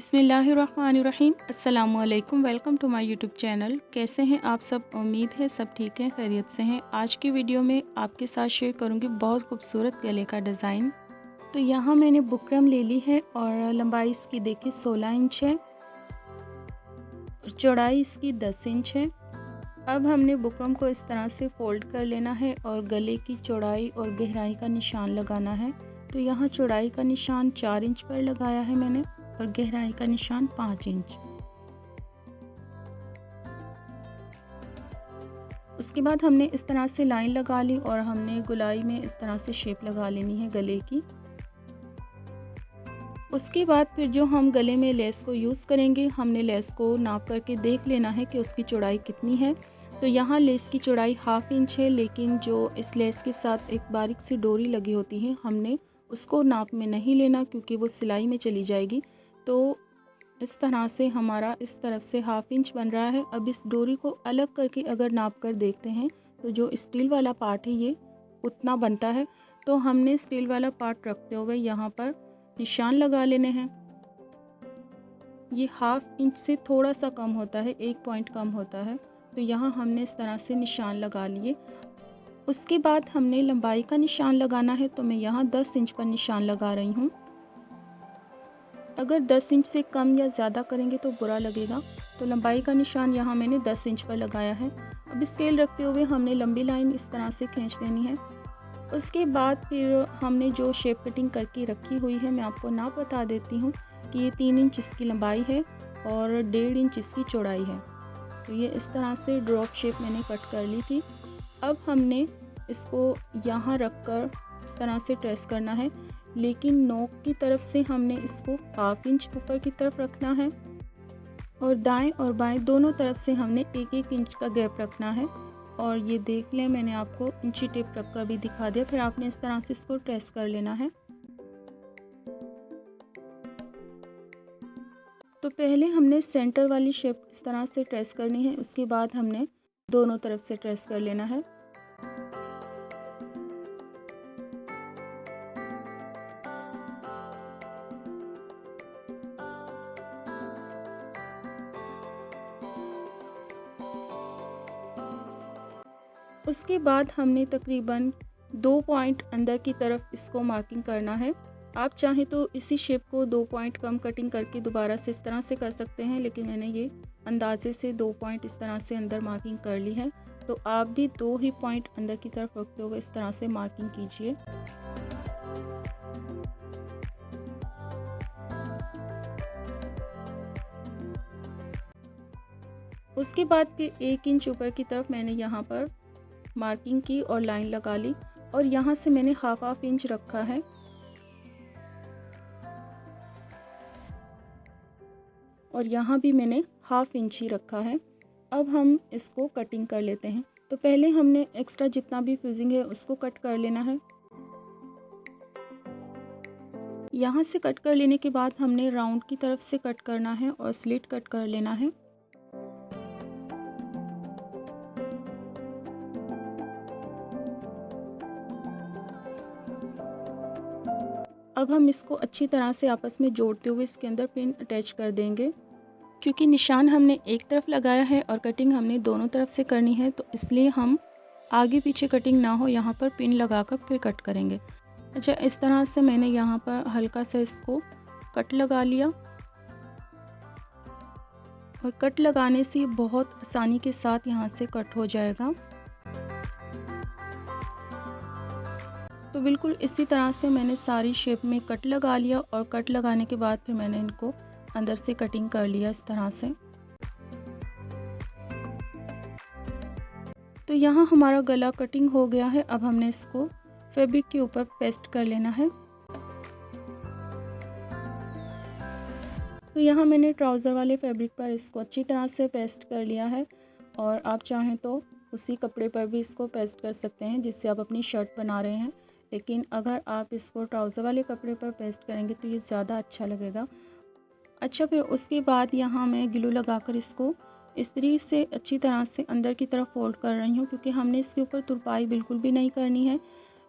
बिस्मिल्लाहिर्रहमानिर्रहीम। अस्सलामुअलैकुम। Welcome to my YouTube channel. कैसे हैं आप सब? उम्मीद है सब ठीक हैं, खैरियत से हैं। आज की वीडियो में आपके साथ शेयर करूंगी बहुत खूबसूरत गले का डिज़ाइन। तो यहाँ मैंने बुकरम ले ली है और लंबाई इसकी देखिए 16 इंच है और चौड़ाई इसकी 10 इंच है। अब हमने बुकरम को इस तरह से फ़ोल्ड कर लेना है और गले की चौड़ाई और गहराई का निशान लगाना है। तो यहाँ चौड़ाई का निशान 4 इंच पर लगाया है मैंने और गहराई का निशान 5 इंच। उसके बाद हमने इस तरह से लाइन लगा ली और हमने गोलाई में इस तरह से शेप लगा लेनी है गले की। उसके बाद फिर जो हम गले में लेस को यूज़ करेंगे, हमने लेस को नाप करके देख लेना है कि उसकी चौड़ाई कितनी है। तो यहाँ लेस की चौड़ाई 1/2 इंच है, लेकिन जो इस लेस के साथ एक बारीक सी डोरी लगी होती है, हमने उसको नाप में नहीं लेना क्योंकि वो सिलाई में चली जाएगी। तो इस तरह से हमारा इस तरफ से 1/2 इंच बन रहा है। अब इस डोरी को अलग करके अगर नाप कर देखते हैं तो जो स्टील वाला पार्ट है ये उतना बनता है। तो हमने स्टील वाला पार्ट रखते हुए यहाँ पर निशान लगा लेने हैं। ये 1/2 इंच से थोड़ा सा कम होता है, 1 पॉइंट कम होता है। तो यहाँ हमने इस तरह से निशान लगा लिए। उसके बाद हमने लंबाई का निशान लगाना है। तो मैं यहाँ 10 इंच पर निशान लगा रही हूँ। अगर 10 इंच से कम या ज़्यादा करेंगे तो बुरा लगेगा। तो लंबाई का निशान यहाँ मैंने 10 इंच पर लगाया है। अब स्केल रखते हुए हमने लंबी लाइन इस तरह से खींच देनी है। उसके बाद फिर हमने जो शेप कटिंग करके रखी हुई है, मैं आपको नाप बता देती हूँ कि ये 3 इंच इसकी लंबाई है और 1.5 इंच इसकी चौड़ाई है। तो ये इस तरह से ड्रॉप शेप मैंने कट कर ली थी। अब हमने इसको यहाँ रख कर इस तरह से ट्रेस करना है, लेकिन नोक की तरफ से हमने इसको 1/2 इंच ऊपर की तरफ रखना है और दाएं और बाएं दोनों तरफ से हमने 1-1 इंच का गैप रखना है। और ये देख लें, मैंने आपको इंची टेप रख कर भी दिखा दिया। फिर आपने इस तरह से इसको ट्रेस कर लेना है। तो पहले हमने सेंटर वाली शेप इस तरह से ट्रेस करनी है, उसके बाद हमने दोनों तरफ से ट्रेस कर लेना है। उसके बाद हमने तकरीबन 2 पॉइंट अंदर की तरफ इसको मार्किंग करना है। आप चाहें तो इसी शेप को 2 पॉइंट कम कटिंग करके दोबारा से इस तरह से कर सकते हैं, लेकिन मैंने ये अंदाजे से 2 पॉइंट इस तरह से अंदर मार्किंग कर ली है। तो आप भी 2 ही पॉइंट अंदर की तरफ रखते हुए इस तरह से मार्किंग कीजिए। उसके बाद फिर 1 इंच ऊपर की तरफ मैंने यहाँ पर मार्किंग की और लाइन लगा ली और यहाँ से मैंने 1/2 इंच रखा है और यहाँ भी मैंने 1/2 इंच ही रखा है। अब हम इसको कटिंग कर लेते हैं। तो पहले हमने एक्स्ट्रा जितना भी फ्यूजिंग है उसको कट कर लेना है। यहाँ से कट कर लेने के बाद हमने राउंड की तरफ से कट करना है और स्लिट कट कर लेना है। अब हम इसको अच्छी तरह से आपस में जोड़ते हुए इसके अंदर पिन अटैच कर देंगे। क्योंकि निशान हमने एक तरफ लगाया है और कटिंग हमने दोनों तरफ से करनी है, तो इसलिए हम आगे पीछे कटिंग ना हो यहाँ पर पिन लगाकर फिर कट करेंगे। अच्छा, इस तरह से मैंने यहाँ पर हल्का सा इसको कट लगा लिया और कट लगाने से बहुत आसानी के साथ यहाँ से कट हो जाएगा। तो बिल्कुल इसी तरह से मैंने सारी शेप में कट लगा लिया और कट लगाने के बाद फिर मैंने इनको अंदर से कटिंग कर लिया इस तरह से। तो यहाँ हमारा गला कटिंग हो गया है। अब हमने इसको फैब्रिक के ऊपर पेस्ट कर लेना है। तो यहाँ मैंने ट्राउज़र वाले फैब्रिक पर इसको अच्छी तरह से पेस्ट कर लिया है और आप चाहें तो उसी कपड़े पर भी इसको पेस्ट कर सकते हैं जिससे आप अपनी शर्ट बना रहे हैं। लेकिन अगर आप इसको ट्राउज़र वाले कपड़े पर पेस्ट करेंगे तो ये ज़्यादा अच्छा लगेगा। अच्छा, फिर उसके बाद यहाँ मैं ग्लू लगाकर इसको इस्त्री से अच्छी तरह से अंदर की तरफ फोल्ड कर रही हूँ, क्योंकि हमने इसके ऊपर तुरपाई बिल्कुल भी नहीं करनी है।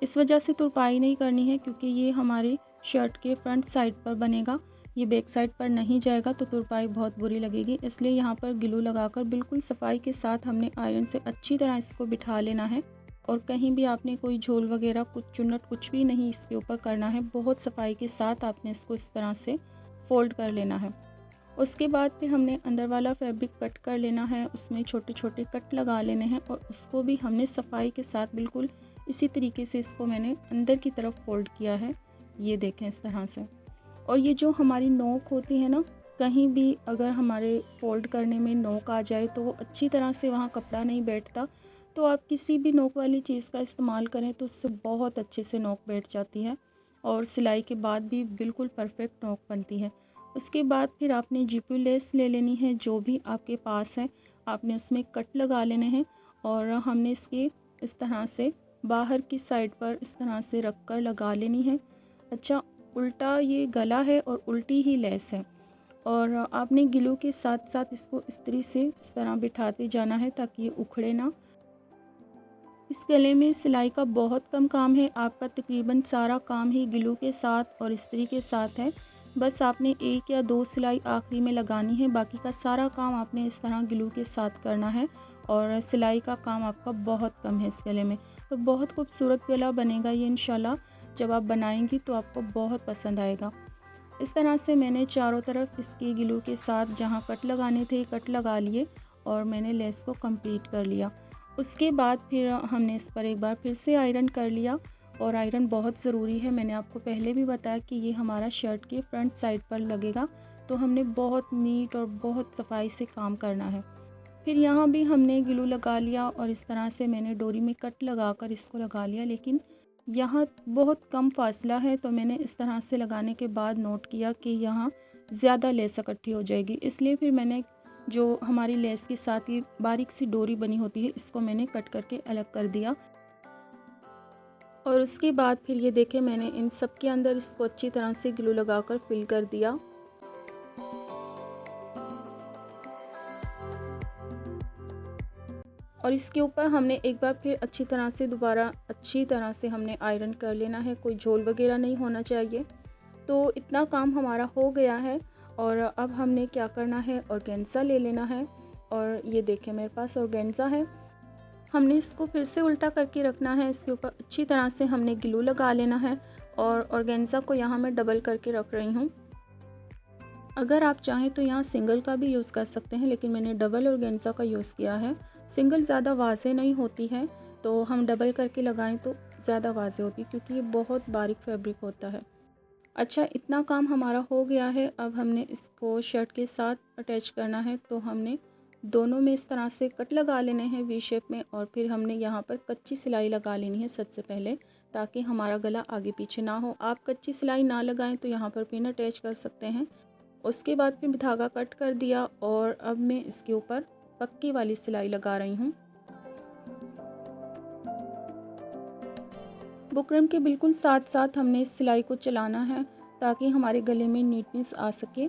इस वजह से तुरपाई नहीं करनी है क्योंकि ये हमारी शर्ट के फ्रंट साइड पर बनेगा। ये बैक साइड पर नहीं जाएगा तो तुरपाई बहुत बुरी लगेगी। इसलिए यहाँ पर ग्लू लगाकर बिल्कुल सफाई के साथ हमने आयरन से अच्छी तरह इसको बिठा लेना है। और कहीं भी आपने कोई झोल वगैरह कुछ चुन्नट कुछ भी नहीं इसके ऊपर करना है। बहुत सफाई के साथ आपने इसको इस तरह से फोल्ड कर लेना है। उसके बाद फिर हमने अंदर वाला फैब्रिक कट कर लेना है, उसमें छोटे छोटे कट लगा लेने हैं और उसको भी हमने सफाई के साथ बिल्कुल इसी तरीके से इसको मैंने अंदर की तरफ फोल्ड किया है। ये देखें इस तरह से। और ये जो हमारी नोक होती है ना, कहीं भी अगर हमारे फोल्ड करने में नोक आ जाए तो वो अच्छी तरह से वहाँ कपड़ा नहीं बैठता। तो आप किसी भी नोक वाली चीज़ का इस्तेमाल करें तो उससे बहुत अच्छे से नोक बैठ जाती है और सिलाई के बाद भी बिल्कुल परफेक्ट नोक बनती है। उसके बाद फिर आपने जीपू लेस ले लेनी है, जो भी आपके पास है आपने उसमें कट लगा लेने हैं और हमने इसके इस तरह से बाहर की साइड पर इस तरह से रख कर लगा लेनी है। अच्छा, उल्टा ये गला है और उल्टी ही लेस है और आपने ग्लू के साथ साथ इसको इस्त्री से इस तरह बिठाते जाना है ताकि ये उखड़े ना। इस गले में सिलाई का बहुत कम काम है, आपका तकरीबन सारा काम ही ग्लू के साथ और इस्त्री के साथ है। बस आपने 1 या 2 सिलाई आखिरी में लगानी है, बाकी का सारा काम आपने इस तरह ग्लू के साथ करना है और सिलाई का काम आपका बहुत कम है इस गले में। तो बहुत खूबसूरत गला बनेगा ये इंशाल्लाह। जब आप बनाएंगी तो आपको बहुत पसंद आएगा। इस तरह से मैंने चारों तरफ इसकी ग्लू के साथ जहाँ कट लगाने थे कट लगा लिए और मैंने लेस को कंप्लीट कर लिया। उसके बाद फिर हमने इस पर एक बार फिर से आयरन कर लिया और आयरन बहुत ज़रूरी है। मैंने आपको पहले भी बताया कि ये हमारा शर्ट के फ्रंट साइड पर लगेगा, तो हमने बहुत नीट और बहुत सफाई से काम करना है। फिर यहाँ भी हमने ग्लू लगा लिया और इस तरह से मैंने डोरी में कट लगाकर इसको लगा लिया, लेकिन यहाँ बहुत कम फासला है तो मैंने इस तरह से लगाने के बाद नोट किया कि यहाँ ज़्यादा लेस इकट्ठी हो जाएगी। इसलिए फिर मैंने जो हमारी लेस के साथ ही बारीक सी डोरी बनी होती है इसको मैंने कट करके अलग कर दिया। और उसके बाद फिर ये देखें मैंने इन सब के अंदर इसको अच्छी तरह से ग्लू लगाकर फिल कर दिया। और इसके ऊपर हमने एक बार फिर अच्छी तरह से दोबारा अच्छी तरह से हमने आयरन कर लेना है, कोई झोल वगैरह नहीं होना चाहिए। तो इतना काम हमारा हो गया है और अब हमने क्या करना है, ऑर्गेन्जा ले लेना है। और ये देखें मेरे पास ऑर्गेन्जा है, हमने इसको फिर से उल्टा करके रखना है। इसके ऊपर अच्छी तरह से हमने ग्लू लगा लेना है और ऑर्गेन्जा को यहाँ मैं डबल करके रख रही हूँ। अगर आप चाहें तो यहाँ सिंगल का भी यूज़ कर सकते हैं, लेकिन मैंने डबल ऑर्गेन्जा का यूज़ किया है। सिंगल ज़्यादा वाज़े नहीं होती है, तो हम डबल करके लगाएं तो ज़्यादा वाज़े होती है क्योंकि ये बहुत बारीक फैब्रिक होता है। अच्छा, इतना काम हमारा हो गया है। अब हमने इसको शर्ट के साथ अटैच करना है, तो हमने दोनों में इस तरह से कट लगा लेने हैं वी शेप में और फिर हमने यहाँ पर कच्ची सिलाई लगा लेनी है सबसे पहले, ताकि हमारा गला आगे पीछे ना हो। आप कच्ची सिलाई ना लगाएं तो यहाँ पर पिन अटैच कर सकते हैं। उसके बाद फिर धागा कट कर दिया और अब मैं इसके ऊपर पक्की वाली सिलाई लगा रही हूँ। बुकरम के बिल्कुल साथ साथ हमने इस सिलाई को चलाना है ताकि हमारे गले में नीटनेस आ सके।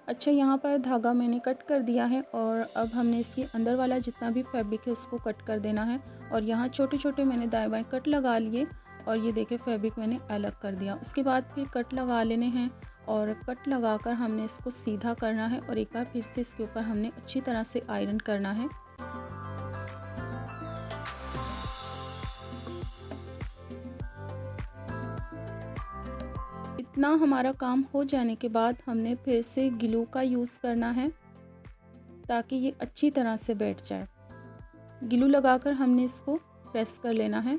अच्छा, यहाँ पर धागा मैंने कट कर दिया है और अब हमने इसके अंदर वाला जितना भी फैब्रिक है उसको कट कर देना है। और यहाँ छोटे छोटे मैंने दाएं बाएं कट लगा लिए और ये देखे फैब्रिक मैंने अलग कर दिया। उसके बाद फिर कट लगा लेने हैं और कट लगाकर हमने इसको सीधा करना है और एक बार फिर से इसके ऊपर हमने अच्छी तरह से आयरन करना है। इतना हमारा काम हो जाने के बाद हमने फिर से ग्लू का यूज़ करना है ताकि ये अच्छी तरह से बैठ जाए। ग्लू लगाकर हमने इसको प्रेस कर लेना है।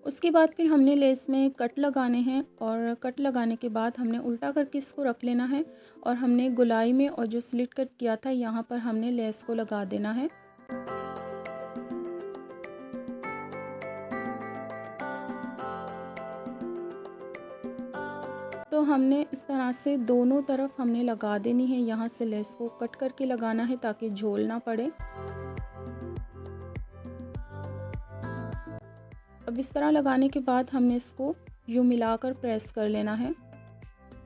उसके बाद फिर हमने लेस में कट लगाने हैं और कट लगाने के बाद हमने उल्टा करके इसको रख लेना है और हमने गुलाई में और जो स्लिट कट किया था यहाँ पर हमने लेस को लगा देना है। तो हमने इस तरह से दोनों तरफ हमने लगा देनी है। यहाँ से लेस को कट करके लगाना है ताकि झोल ना पड़े। अब इस तरह लगाने के बाद हमने इसको यूँ मिलाकर प्रेस कर लेना है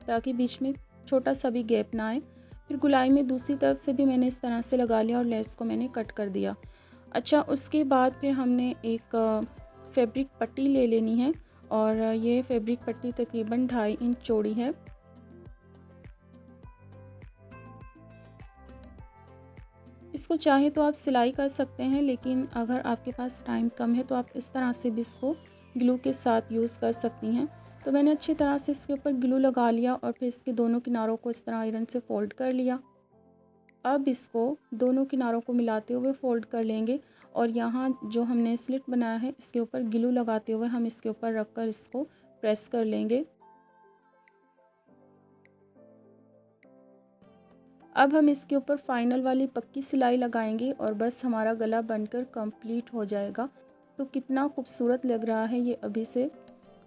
ताकि बीच में छोटा सा भी गैप ना आए। फिर गुलाई में दूसरी तरफ से भी मैंने इस तरह से लगा लिया और लेस को मैंने कट कर दिया। अच्छा, उसके बाद फिर हमने एक फैब्रिक पट्टी ले लेनी है और ये फैब्रिक पट्टी तकरीबन 2.5 इंच चौड़ी है। इसको चाहे तो आप सिलाई कर सकते हैं, लेकिन अगर आपके पास टाइम कम है तो आप इस तरह से भी इसको ग्लू के साथ यूज़ कर सकती हैं। तो मैंने अच्छी तरह से इसके ऊपर ग्लू लगा लिया और फिर इसके दोनों किनारों को इस तरह आयरन से फ़ोल्ड कर लिया। अब इसको दोनों किनारों को मिलाते हुए फ़ोल्ड कर लेंगे और यहाँ जो हमने स्लिट बनाया है इसके ऊपर ग्लू लगाते हुए हम इसके ऊपर रख कर इसको प्रेस कर लेंगे। अब हम इसके ऊपर फाइनल वाली पक्की सिलाई लगाएंगे और बस हमारा गला बनकर कंप्लीट हो जाएगा। तो कितना खूबसूरत लग रहा है ये अभी से,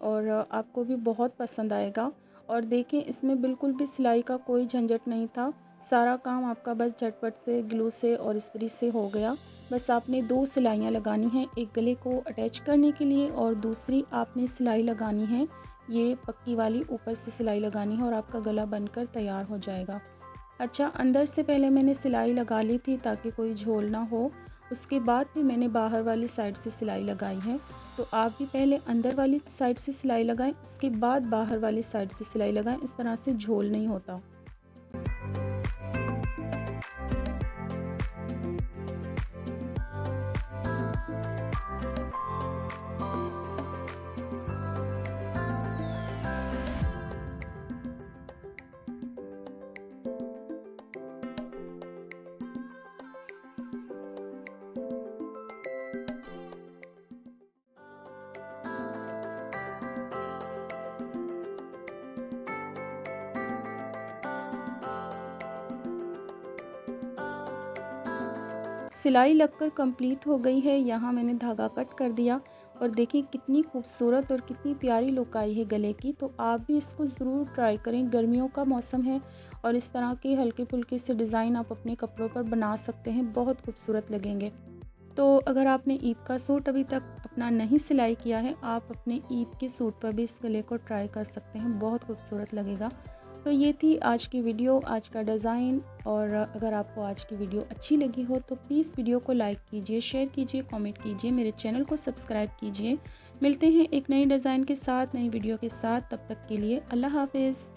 और आपको भी बहुत पसंद आएगा। और देखें, इसमें बिल्कुल भी सिलाई का कोई झंझट नहीं था। सारा काम आपका बस झटपट से ग्लू से और इस्त्री से हो गया। बस आपने 2 सिलाइयाँ लगानी हैं, एक गले को अटैच करने के लिए और दूसरी आपने सिलाई लगानी है, ये पक्की वाली ऊपर से सिलाई लगानी है और आपका गला बनकर तैयार हो जाएगा। अच्छा, अंदर से पहले मैंने सिलाई लगा ली थी ताकि कोई झोल ना हो, उसके बाद फिर मैंने बाहर वाली साइड से सिलाई लगाई है। तो आप भी पहले अंदर वाली साइड से सिलाई लगाएं, उसके बाद बाहर वाली साइड से सिलाई लगाएं, इस तरह से झोल नहीं होता। सिलाई लगकर कंप्लीट हो गई है। यहाँ मैंने धागा कट कर दिया और देखिए कितनी खूबसूरत और कितनी प्यारी लुक आई है गले की। तो आप भी इसको ज़रूर ट्राई करें, गर्मियों का मौसम है और इस तरह के हल्के फुल्के से डिज़ाइन आप अपने कपड़ों पर बना सकते हैं, बहुत खूबसूरत लगेंगे। तो अगर आपने ईद का सूट अभी तक अपना नहीं सिलाई किया है, आप अपने ईद के सूट पर भी इस गले को ट्राई कर सकते हैं, बहुत खूबसूरत लगेगा। तो ये थी आज की वीडियो, आज का डिज़ाइन। और अगर आपको आज की वीडियो अच्छी लगी हो तो प्लीज़ वीडियो को लाइक कीजिए, शेयर कीजिए, कमेंट कीजिए, मेरे चैनल को सब्सक्राइब कीजिए। मिलते हैं एक नई डिज़ाइन के साथ, नई वीडियो के साथ। तब तक के लिए अल्लाह हाफ़िज़।